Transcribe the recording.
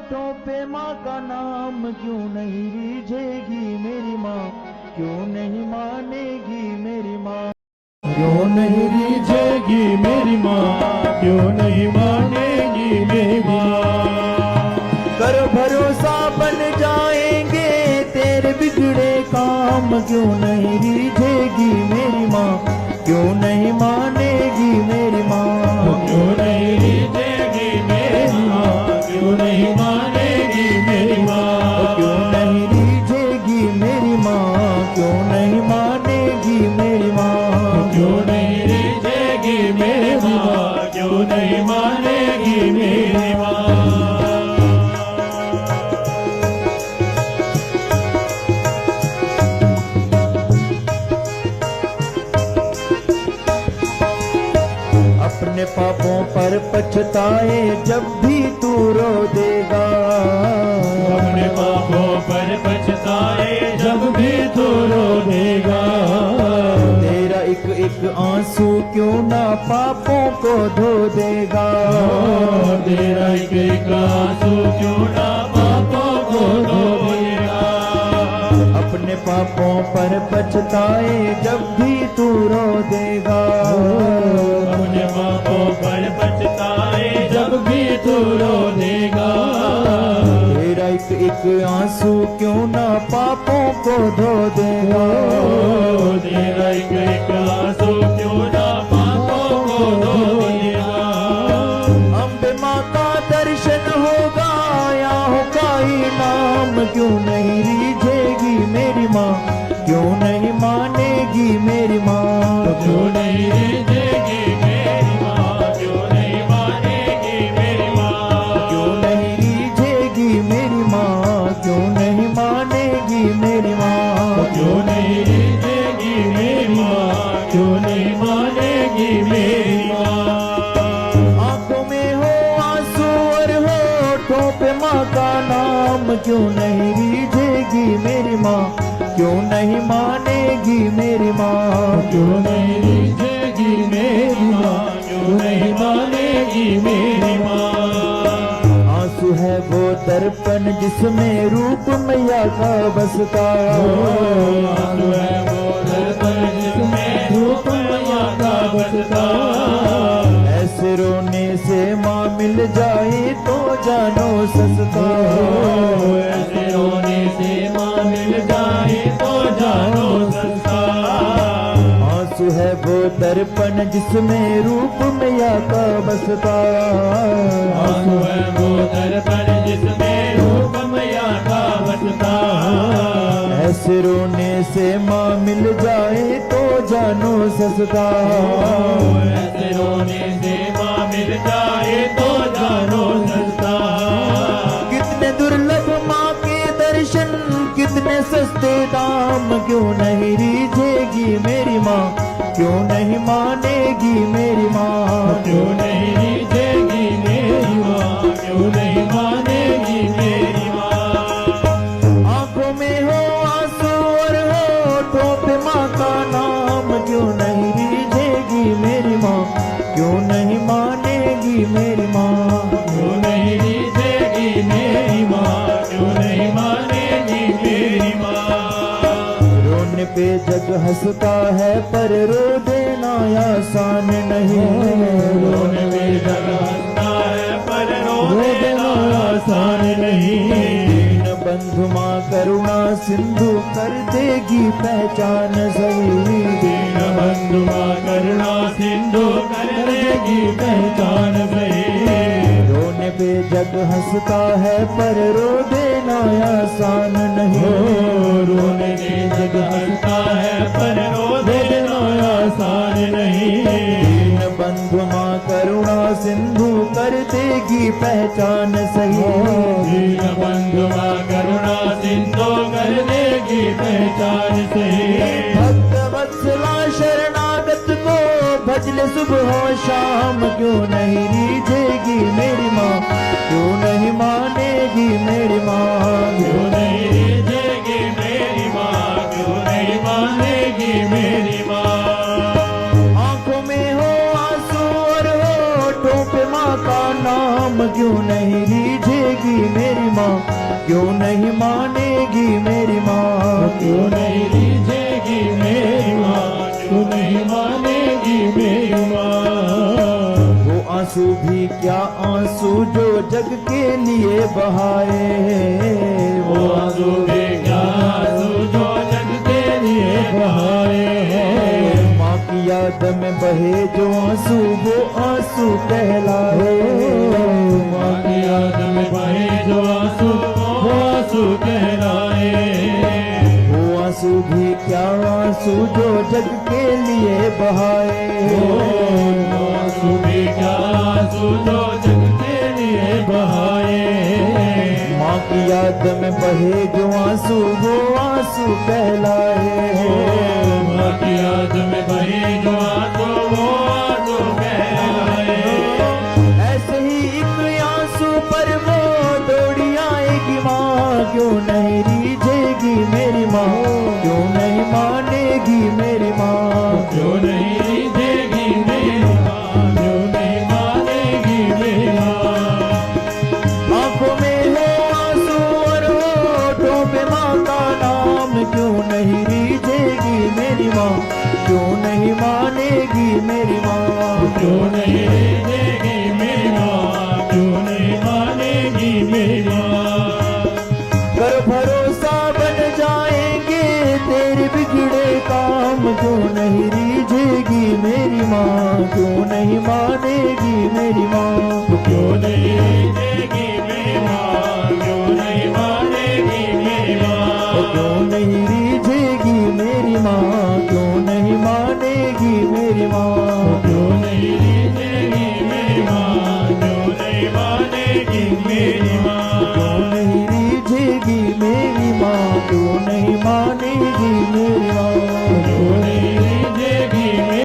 होठों पे माँ का नाम क्यों नहीं रीझेगी मेरी माँ, क्यों नहीं मानेगी मेरी माँ, क्यों नहीं रीझेगी मेरी माँ, क्यों नहीं मानेगी मेरी माँ। कर भरोसा बन जाएंगे तेरे बिगड़े काम, क्यों नहीं रीझेगी मेरी माँ, क्यों नहीं मानेगी मेरी माँ, क्यों नहीं रीझेगी मेरी माँ, क्यों नहीं मानेगी मेरी माँ। क्यों नहीं रीझेगी मेरी माँ, क्यों नहीं मानेगी मेरी माँ, क्यों नहीं रीझेगी मेरी माँ, क्यों नहीं मानेगी मेरी माँ। अपने पापों पर पछताए जब भी तू रो देगा, अपने पापों पर पछताए जब भी तू रो देगा। तेरा एक एक आंसू क्यों ना पापों को धो देगा, तेरा एक आंसू क्यों ना पापों को धो देगा। अपने पापों पर पछताए जब भी तू रो देगा, अपने पापों पर पछताए जब भी तू रो देगा। तेरा एक आंसू क्यों ना पापों को धो देगा, तेरा एक आंसू क्यों ना पापों को धो देगा। अम्बे माँ का दर्शन होगा या होगा इनाम, क्यों नहीं रीझेगी मेरी माँ, क्यों नहीं मानेगी मेरी माँ, क्यों नहीं रीझेगी मेरी माँ, क्यों नहीं मानेगी मेरी माँ। क्यों नहीं रीझेगी मेरी माँ, क्यों नहीं मानेगी मेरी माँ, क्यों नहीं रीझेगी मेरी माँ, क्यों नहीं मानेगी मेरी माँ। आंखों में हो आंसू और होठों पे माँ का नाम, क्यों नहीं रीझेगी मेरी माँ, क्यों नहीं मानेगी मेरी माँ, क्यों नहीं रीझेगी मेरी माँ, क्यों नहीं मानेगी मेरी माँ। आंसू है वो दर्पण जिसमें रूप मैया का बसता, आंसू है वो दर्पण जिसमें रूप मैया का बसता। ऐसे रोने से माँ मिल जाए तो जानो सस्ता, ऐसे रोने से माँ मिल जाए तो जानो सस्ता। आंसू है वो दर्पण जिसमें रूप मैया का बसता, आंसू है वो दर्पण जिसमें रूप मैया का बसता। ऐसे रोने से माँ मिल जाए तो जानो सस्ता, ऐसे रोने से माँ मिल जाए तो जानो सस्ता। कितने दुर्लभ माँ के दर्शन कितने सस्ते दाम, क्यों नहीं रीझेगी मेरी माँ, क्यों नहीं मानेगी मेरी माँ, क्यों नहीं रीझेगी मेरी माँ, क्यों नहीं मानेगी मेरी माँ। आंखों में हो आंसू और होठों पे माँ का नाम, क्यों नहीं रीझेगी मेरी माँ, क्यों नहीं मानेगी मेरी माँ, क्यों नहीं रीझेगी मेरी माँ, क्यों नहीं मानेगी मेरी माँ। रोने पे जग हंसता है पर रो देना आसान नहीं, रोने में जग हंसता है पर रो देना आसान नहीं। दीन बंधु माँ करुणा सिंधु कर देगी पहचान सही, दीन बंधु माँ करुणा सिंधु कर देगी पहचान सही। रोने पे जग हंसता है पर रो देना आसान नहीं, रोने में जग हंसता है पर रो देना आसान नहीं। दीन बंधु माँ करुणा सिंधु कर देगी पहचान सही, दीन बंधु माँ करुणा सिंधु कर देगी पहचान सही। भक्त वत्सला शरणागत को भजले सुबह शाम, क्यों नहीं रीझेगी मेरी माँ, क्यों नहीं मानेगी मेरी माँ, क्यों नहीं रीझेगी मेरी माँ, क्यों नहीं मानेगी मेरी माँ। आंखों में हो आंसू और होठों पे माँ का नाम, क्यों नहीं रीझेगी मेरी माँ, क्यों नहीं मानेगी मेरी माँ, क्यों नहीं रीझेगी मेरी माँ, क्यों नहीं मानेगी मेरी माँ। वो आंसू भी क्या आंसू जो जग के लिए बहाए, वो आंसू भी क्या आंसू जो जग के लिए बहाए हैं। माँ की याद में बहे जो आंसू वो आंसू कहलाए, माँ की याद में बहे जो आंसू वो आंसू कहलाए। वो आंसू भी क्या आंसू जो जग के लिए बहाए, वो आंसू भी क्या आंसू जो जग के लिए बहाए। माँ की याद में बहे जो आंसू वो आंसू कहलाए, माँ की याद में बहे जो आंसू वो आंसू कहलाए। ऐसे ही एक आंसू पर वो दौड़ी आएगी माँ, क्यों नहीं रीझेगी मेरी माँ, क्यों नहीं मानेगी मेरी माँ, क्यों नहीं रीझेगी मेरी माँ, क्यों नहीं मानेगी मेरी माँ। आंखों में है आंसू और होठों पे माँ का नाम, क्यों नहीं रीझेगी मेरी माँ, क्यों नहीं मानेगी मेरी माँ, क्यों नहीं रीझेगी मेरी माँ, क्यों नहीं मानेगी मेरी माँ। कर भरोसा बन जाएंगे तेरे बिगड़े काम, क्यों नहीं रीझेगी मेरी माँ, क्यों नहीं मानेगी मेरी माँ, क्यों नहीं रीझेगी मेरी माँ, क्यों नहीं मानेगी मेरी माँ। क्यों नहीं रीझेगी मेरी माँ, क्यों नहीं मानेगी मेरी माँ, क्यों नहीं रीझेगी मेरी माँ, क्यों नहीं मानेगी मेरी माँ। क्यों नहीं रीझेगी मेरी माँ, क्यों नहीं मानेगी मेरी माँ।